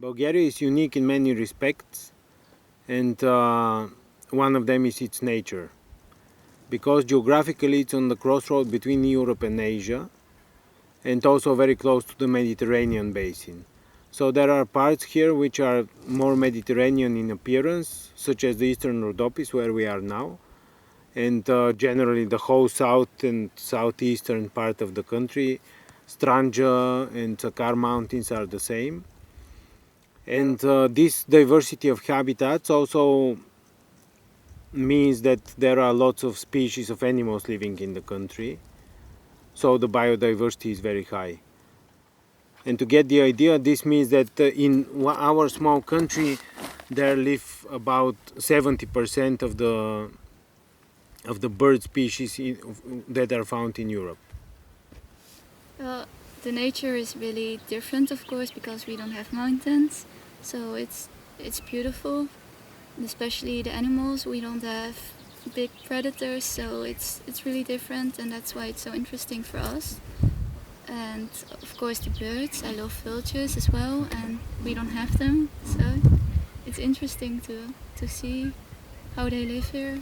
Bulgaria is unique in many respects, and one of them is its nature. Because geographically it's on the crossroad between Europe and Asia, and also very close to the Mediterranean basin. So there are parts here which are more Mediterranean in appearance, such as the eastern Rhodopis, where we are now, and generally the whole south and southeastern part of the country. Stranja and Tukker mountains are the same. And this diversity of habitats also means that there are lots of species of animals living in the country, so the biodiversity is very high. And to get the idea, this means that in our small country there live about 70% of the bird species that are found in Europe. The nature is really different, of course, because we don't have mountains, so it's beautiful. And especially the animals, we don't have big predators, so it's really different, and that's why it's so interesting for us. And of course the birds, I love vultures as well, and we don't have them, so it's interesting to see how they live here.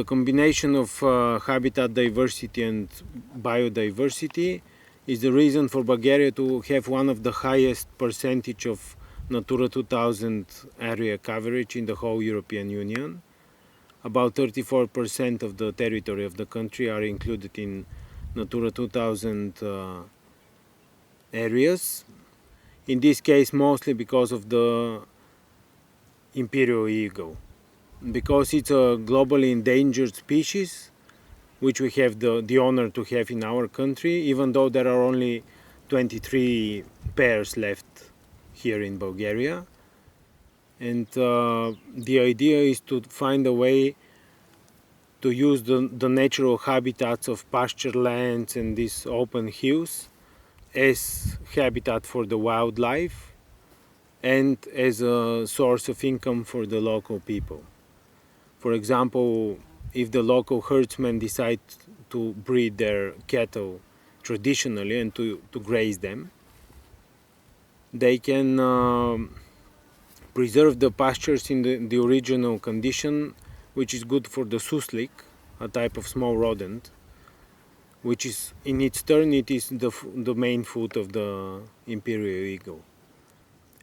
The combination of habitat diversity and biodiversity is the reason for Bulgaria to have one of the highest percentage of Natura 2000 area coverage in the whole European Union. About 34% of the territory of the country are included in Natura 2000 areas. In this case, mostly because of the imperial eagle. Because it's a globally endangered species, which we have the honor to have in our country, even though there are only 23 pairs left here in Bulgaria. And the idea is to find a way to use the natural habitats of pasture lands and these open hills as habitat for the wildlife and as a source of income for the local people. For example, if the local herdsmen decide to breed their cattle traditionally and to graze them, they can preserve the pastures in the original condition, which is good for the suslik, a type of small rodent, which is in its turn it is the main food of the imperial eagle.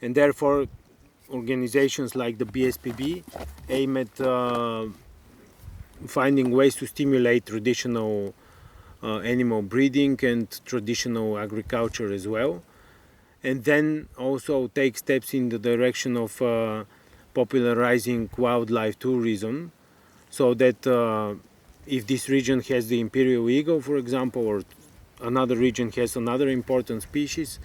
And therefore organizations like the BSPB aim at finding ways to stimulate traditional animal breeding and traditional agriculture as well, and then also take steps in the direction of popularizing wildlife tourism, so that if this region has the imperial eagle, for example, or another region has another important species,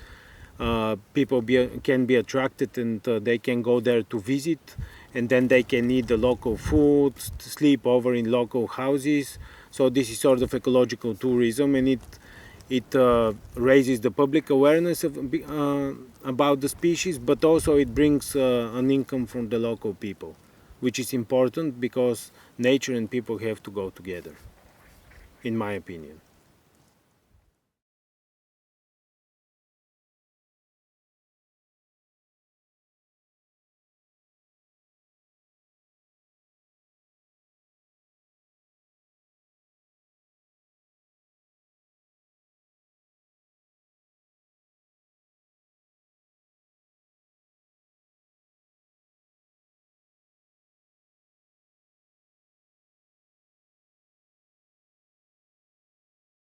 people can be attracted and they can go there to visit, and then they can eat the local food, sleep over in local houses. So this is sort of ecological tourism, and it raises the public awareness about the species, but also it brings an income from the local people, which is important because nature and people have to go together, in my opinion.